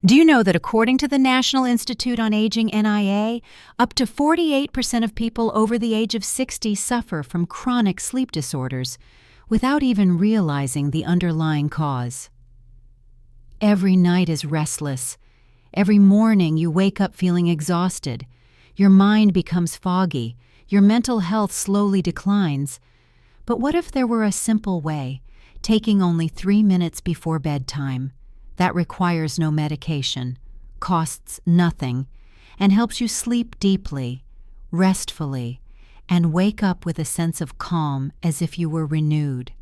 Do you know that according to the National Institute on Aging NIA, up to 48% of people over the age of 60 suffer from chronic sleep disorders without even realizing the underlying cause? Every night is restless. Every morning you wake up feeling exhausted. Your mind becomes foggy. Your mental health slowly declines. But what if there were a simple way, taking only 3 minutes before bedtime, that requires no medication, costs nothing, and helps you sleep deeply, restfully, and wake up with a sense of calm as if you were renewed?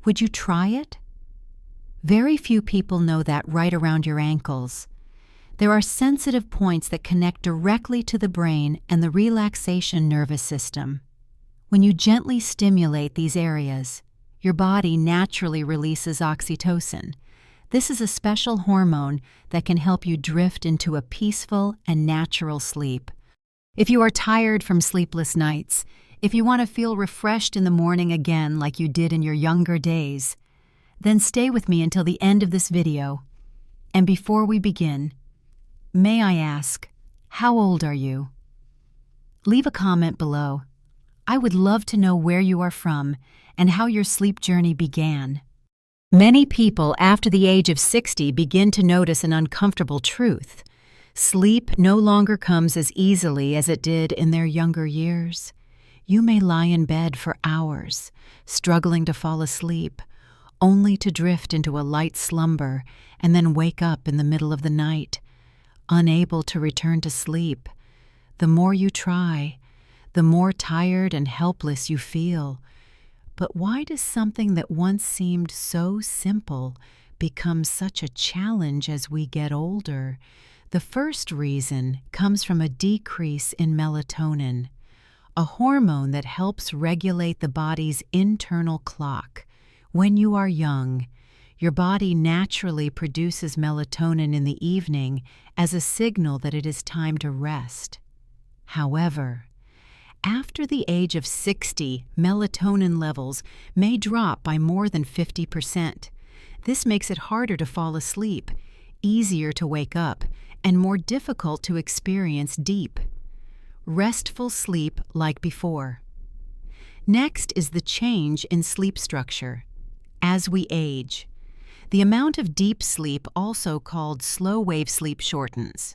Would you try it? Very few people know that right around your ankles. There are sensitive points that connect directly to the brain and the relaxation nervous system. When you gently stimulate these areas, your body naturally releases oxytocin. This is a special hormone that can help you drift into a peaceful and natural sleep. If you are tired from sleepless nights, if you want to feel refreshed in the morning again like you did in your younger days, then stay with me until the end of this video. And before we begin, may I ask, how old are you? Leave a comment below. I would love to know where you are from and how your sleep journey began. Many people after the age of 60 begin to notice an uncomfortable truth. Sleep no longer comes as easily as it did in their younger years. You may lie in bed for hours, struggling to fall asleep, only to drift into a light slumber and then wake up in the middle of the night, unable to return to sleep. The more you try, the more tired and helpless you feel. But why does something that once seemed so simple become such a challenge as we get older? The first reason comes from a decrease in melatonin, a hormone that helps regulate the body's internal clock. When you are young, your body naturally produces melatonin in the evening as a signal that it is time to rest. However, after the age of 60, melatonin levels may drop by more than 50%. This makes it harder to fall asleep, easier to wake up, and more difficult to experience deep, restful sleep like before. Next is the change in sleep structure. As we age, the amount of deep sleep, also called slow-wave sleep, shortens.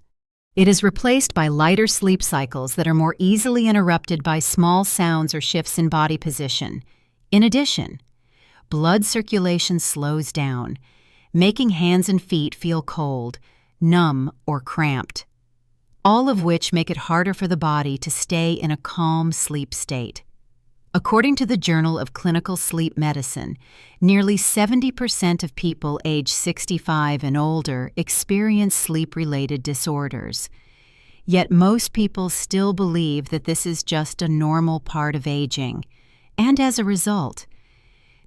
It is replaced by lighter sleep cycles that are more easily interrupted by small sounds or shifts in body position. In addition, blood circulation slows down, making hands and feet feel cold, numb, or cramped, all of which make it harder for the body to stay in a calm sleep state. According to the Journal of Clinical Sleep Medicine, nearly 70% of people aged 65 and older experience sleep-related disorders. Yet most people still believe that this is just a normal part of aging, and as a result,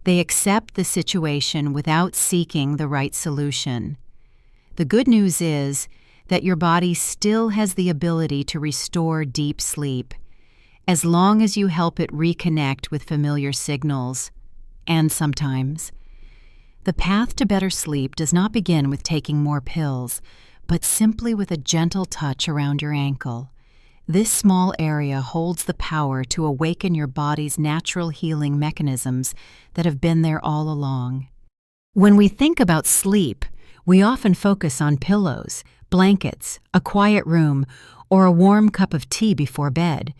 they accept the situation without seeking the right solution. The good news is that your body still has the ability to restore deep sleep, as long as you help it reconnect with familiar signals. And sometimes, the path to better sleep does not begin with taking more pills, but simply with a gentle touch around your ankle. This small area holds the power to awaken your body's natural healing mechanisms that have been there all along. When we think about sleep, we often focus on pillows, blankets, a quiet room, or a warm cup of tea before bed.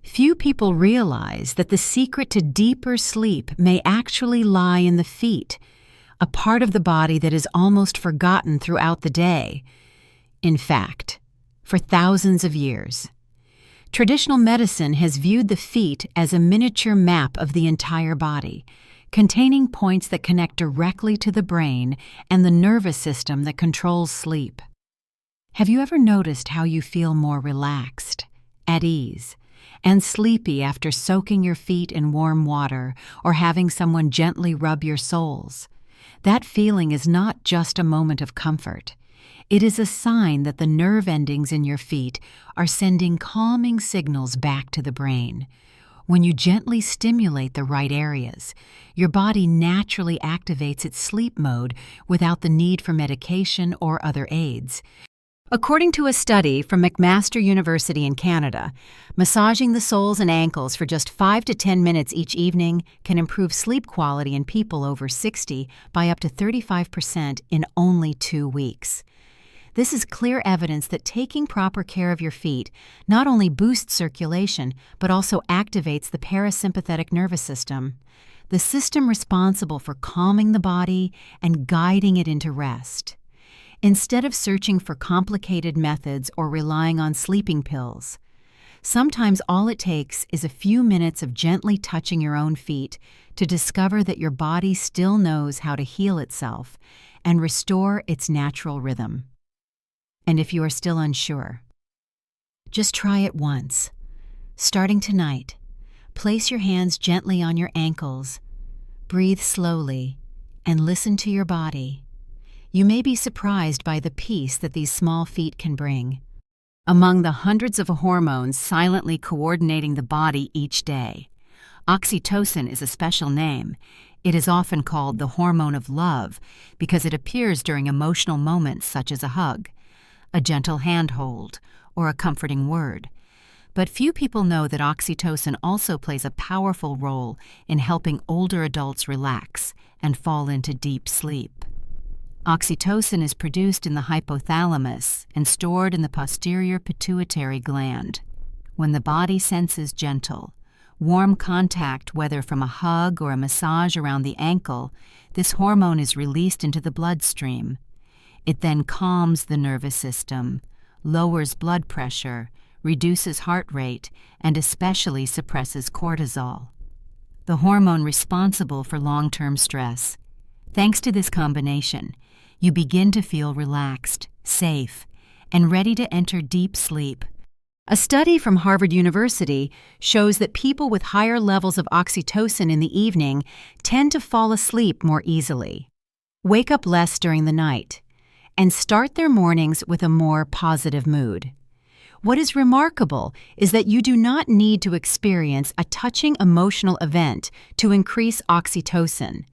Few people realize that the secret to deeper sleep may actually lie in the feet, a part of the body that is almost forgotten throughout the day. In fact, for thousands of years, traditional medicine has viewed the feet as a miniature map of the entire body, containing points that connect directly to the brain and the nervous system that controls sleep. Have you ever noticed how you feel more relaxed, at ease, and sleepy after soaking your feet in warm water or having someone gently rub your soles? That feeling is not just a moment of comfort. It is a sign that the nerve endings in your feet are sending calming signals back to the brain. When you gently stimulate the right areas, your body naturally activates its sleep mode without the need for medication or other aids. According to a study from McMaster University in Canada, massaging the soles and ankles for just 5 to 10 minutes each evening can improve sleep quality in people over 60 by up to 35% in only 2 weeks. This is clear evidence that taking proper care of your feet not only boosts circulation, but also activates the parasympathetic nervous system, the system responsible for calming the body and guiding it into rest. Instead of searching for complicated methods or relying on sleeping pills, sometimes all it takes is a few minutes of gently touching your own feet to discover that your body still knows how to heal itself and restore its natural rhythm. And if you are still unsure, just try it once. Starting tonight, place your hands gently on your ankles, breathe slowly, and listen to your body. You may be surprised by the peace that these small feet can bring. Among the hundreds of hormones silently coordinating the body each day, oxytocin is a special name. It is often called the hormone of love because it appears during emotional moments such as a hug, a gentle handhold, or a comforting word. But few people know that oxytocin also plays a powerful role in helping older adults relax and fall into deep sleep. Oxytocin is produced in the hypothalamus and stored in the posterior pituitary gland. When the body senses gentle, warm contact, whether from a hug or a massage around the ankle, this hormone is released into the bloodstream. It then calms the nervous system, lowers blood pressure, reduces heart rate, and especially suppresses cortisol, the hormone responsible for long-term stress. Thanks to this combination, you begin to feel relaxed, safe, and ready to enter deep sleep. A study from Harvard University shows that people with higher levels of oxytocin in the evening tend to fall asleep more easily, wake up less during the night, and start their mornings with a more positive mood. What is remarkable is that you do not need to experience a touching emotional event to increase oxytocin.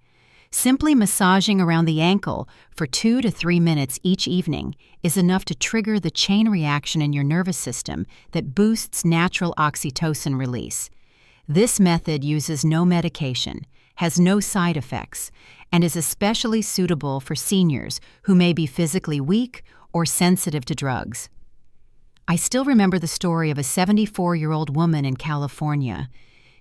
Simply massaging around the ankle for 2 to 3 minutes each evening is enough to trigger the chain reaction in your nervous system that boosts natural oxytocin release. This method uses no medication, has no side effects, and is especially suitable for seniors who may be physically weak or sensitive to drugs. I still remember the story of a 74-year-old woman in California.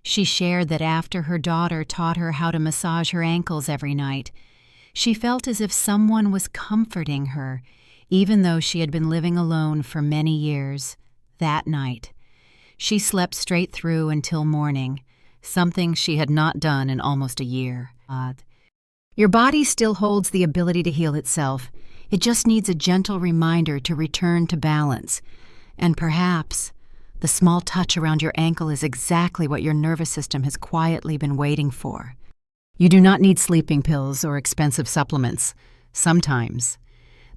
She shared that after her daughter taught her how to massage her ankles every night, she felt as if someone was comforting her, even though she had been living alone for many years. That night, she slept straight through until morning, something she had not done in almost a year. Your body still holds the ability to heal itself. It just needs a gentle reminder to return to balance. And perhaps the small touch around your ankle is exactly what your nervous system has quietly been waiting for. You do not need sleeping pills or expensive supplements. Sometimes,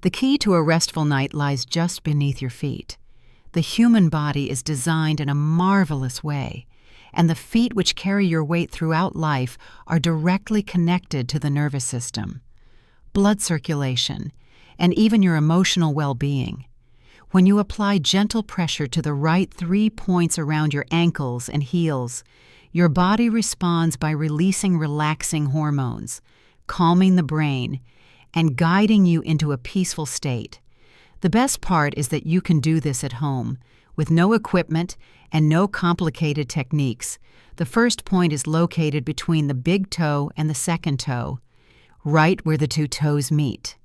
the key to a restful night lies just beneath your feet. The human body is designed in a marvelous way, and the feet which carry your weight throughout life are directly connected to the nervous system, blood circulation, and even your emotional well-being. When you apply gentle pressure to the right 3 points around your ankles and heels, your body responds by releasing relaxing hormones, calming the brain, and guiding you into a peaceful state. The best part is that you can do this at home, with no equipment and no complicated techniques. The first point is located between the big toe and the second toe, right where the 2 toes meet.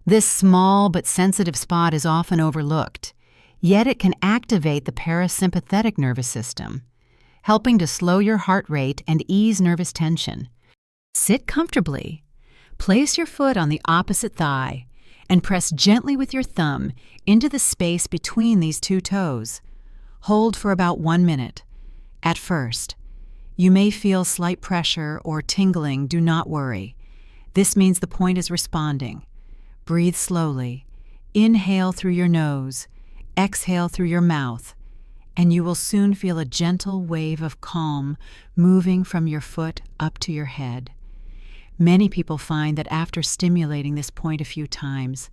This small but sensitive spot is often overlooked, yet it can activate the parasympathetic nervous system, helping to slow your heart rate and ease nervous tension. Sit comfortably, place your foot on the opposite thigh, and press gently with your thumb into the space between these 2 toes. Hold for about 1 minute. At first, you may feel slight pressure or tingling. Do not worry. This means the point is responding. Breathe slowly. Inhale through your nose. Exhale through your mouth. and you will soon feel a gentle wave of calm moving from your foot up to your head. Many people find that after stimulating this point a few times,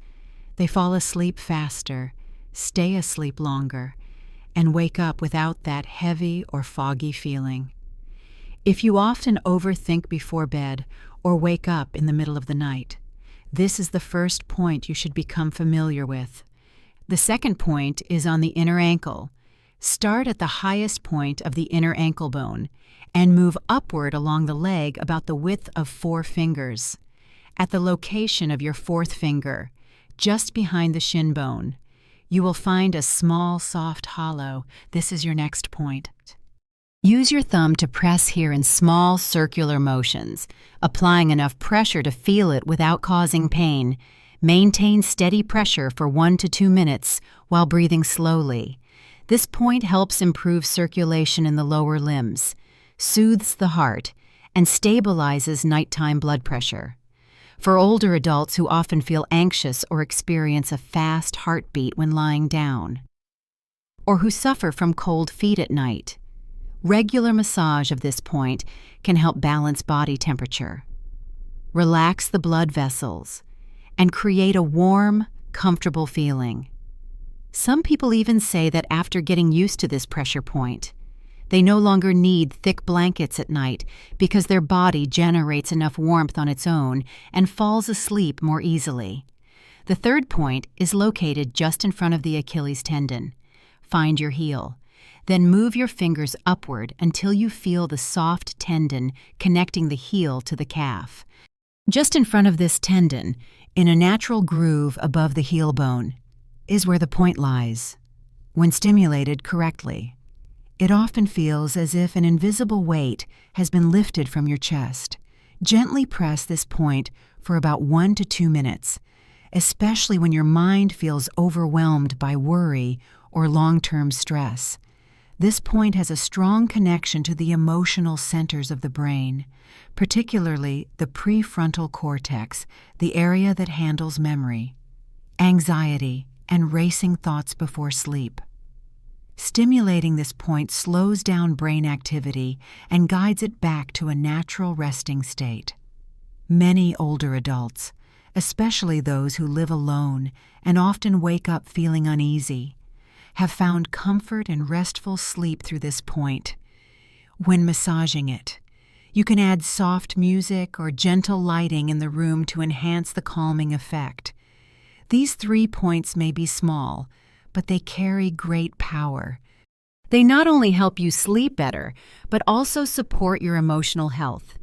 they fall asleep faster, stay asleep longer, and wake up without that heavy or foggy feeling. If you often overthink before bed or wake up in the middle of the night, this is the first point you should become familiar with. The second point is on the inner ankle. Start at the highest point of the inner ankle bone and move upward along the leg about the width of 4 fingers. At the location of your 4th finger, just behind the shin bone, you will find a small, soft hollow. This is your next point. Use your thumb to press here in small circular motions, applying enough pressure to feel it without causing pain. Maintain steady pressure for 1 to 2 minutes while breathing slowly. This point helps improve circulation in the lower limbs, soothes the heart, and stabilizes nighttime blood pressure. For older adults who often feel anxious or experience a fast heartbeat when lying down, or who suffer from cold feet at night, regular massage of this point can help balance body temperature, relax the blood vessels, and create a warm, comfortable feeling. Some people even say that after getting used to this pressure point, they no longer need thick blankets at night because their body generates enough warmth on its own and falls asleep more easily. The third point is located just in front of the Achilles tendon. Find your heel. Then move your fingers upward until you feel the soft tendon connecting the heel to the calf. Just in front of this tendon, in a natural groove above the heel bone, is where the point lies. When stimulated correctly, it often feels as if an invisible weight has been lifted from your chest. Gently press this point for about 1 to 2 minutes, especially when your mind feels overwhelmed by worry or long-term stress. This point has a strong connection to the emotional centers of the brain, particularly the prefrontal cortex, the area that handles memory, anxiety, and racing thoughts before sleep. Stimulating this point slows down brain activity and guides it back to a natural resting state. Many older adults, especially those who live alone and often wake up feeling uneasy, have found comfort and restful sleep through this point. When massaging it, you can add soft music or gentle lighting in the room to enhance the calming effect. These 3 points may be small, but they carry great power. They not only help you sleep better, but also support your emotional health,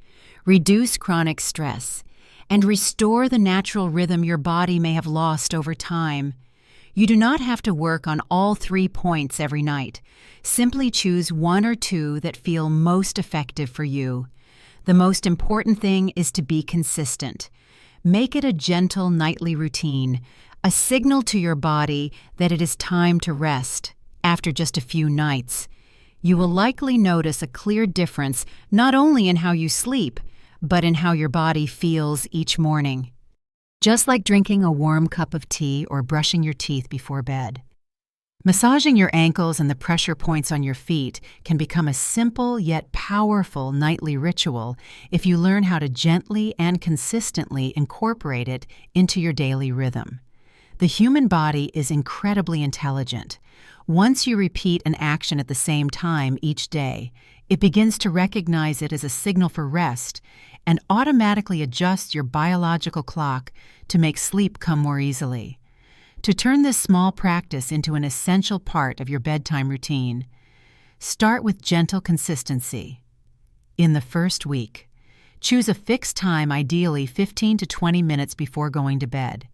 reduce chronic stress, and restore the natural rhythm your body may have lost over time. You do not have to work on all 3 points every night. Simply choose 1 or 2 that feel most effective for you. The most important thing is to be consistent. Make it a gentle nightly routine, a signal to your body that it is time to rest. After just a few nights, you will likely notice a clear difference not only in how you sleep, but in how your body feels each morning. Just like drinking a warm cup of tea or brushing your teeth before bed. Massaging your ankles and the pressure points on your feet can become a simple yet powerful nightly ritual if you learn how to gently and consistently incorporate it into your daily rhythm. The human body is incredibly intelligent. Once you repeat an action at the same time each day, it begins to recognize it as a signal for rest and automatically adjusts your biological clock to make sleep come more easily. To turn this small practice into an essential part of your bedtime routine, start with gentle consistency. In the first week, choose a fixed time, ideally 15 to 20 minutes before going to bed.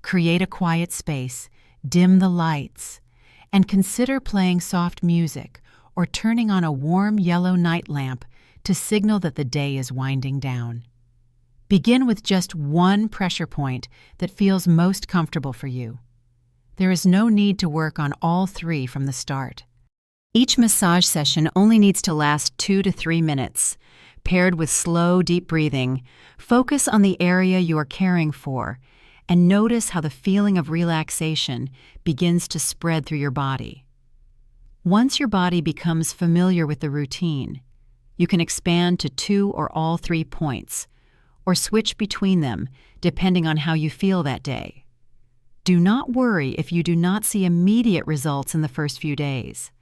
Create a quiet space, dim the lights, and consider playing soft music or turning on a warm yellow night lamp to signal that the day is winding down. Begin with just 1 pressure point that feels most comfortable for you. There is no need to work on all 3 from the start. Each massage session only needs to last 2 to 3 minutes. Paired with slow, deep breathing, focus on the area you are caring for and notice how the feeling of relaxation begins to spread through your body. Once your body becomes familiar with the routine, you can expand to 2 or all 3 points, or switch between them depending on how you feel that day. Do not worry if you do not see immediate results in the first few days.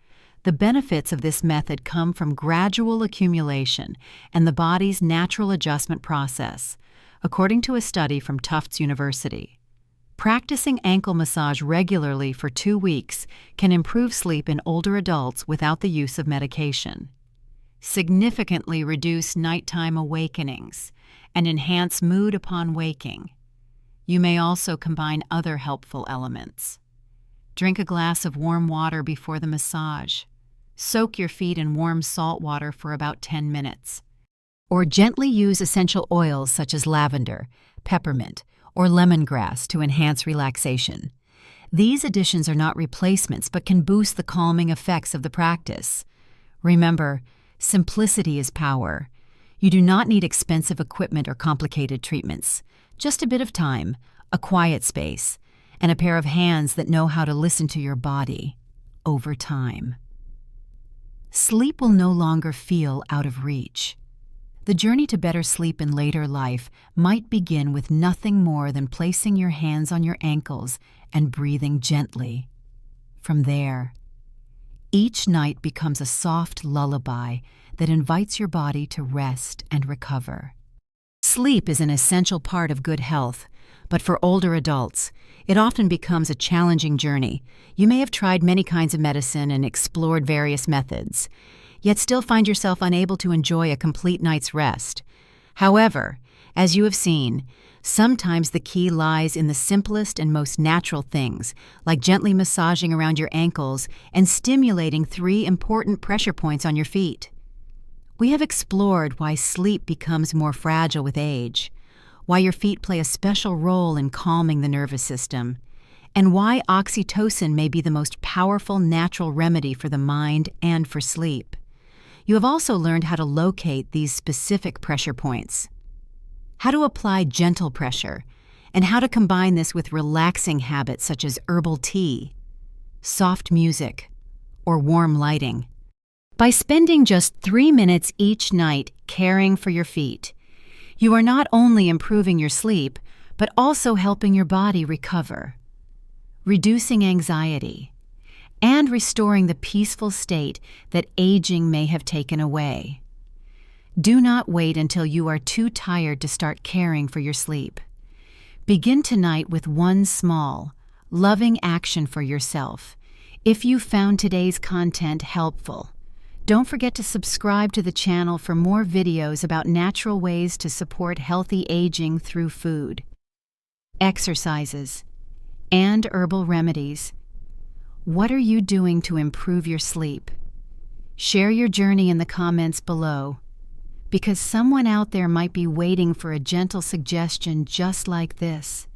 The benefits of this method come from gradual accumulation and the body's natural adjustment process, according to a study from Tufts University. Practicing ankle massage regularly for 2 weeks can improve sleep in older adults without the use of medication, significantly reduce nighttime awakenings, and enhance mood upon waking. You may also combine other helpful elements. Drink a glass of warm water before the massage. Soak your feet in warm salt water for about 10 minutes. Or gently use essential oils such as lavender, peppermint, or lemongrass to enhance relaxation. These additions are not replacements but can boost the calming effects of the practice. Remember, simplicity is power. You do not need expensive equipment or complicated treatments. Just a bit of time, a quiet space, and a pair of hands that know how to listen to your body over time. Sleep will no longer feel out of reach. The journey to better sleep in later life might begin with nothing more than placing your hands on your ankles and breathing gently. From there, each night becomes a soft lullaby that invites your body to rest and recover. Sleep is an essential part of good health, but for older adults, it often becomes a challenging journey. You may have tried many kinds of medicine and explored various methods, yet still find yourself unable to enjoy a complete night's rest. However, as you have seen, sometimes the key lies in the simplest and most natural things, like gently massaging around your ankles and stimulating 3 important pressure points on your feet. We have explored why sleep becomes more fragile with age, why your feet play a special role in calming the nervous system, and why oxytocin may be the most powerful natural remedy for the mind and for sleep. You have also learned how to locate these specific pressure points, how to apply gentle pressure, and how to combine this with relaxing habits such as herbal tea, soft music, or warm lighting. By spending just 3 minutes each night caring for your feet, you are not only improving your sleep, but also helping your body recover, reducing anxiety, and restoring the peaceful state that aging may have taken away. Do not wait until you are too tired to start caring for your sleep. Begin tonight with one small, loving action for yourself. If you found today's content helpful, don't forget to subscribe to the channel for more videos about natural ways to support healthy aging through food, exercises, and herbal remedies. What are you doing to improve your sleep? Share your journey in the comments below, because someone out there might be waiting for a gentle suggestion just like this.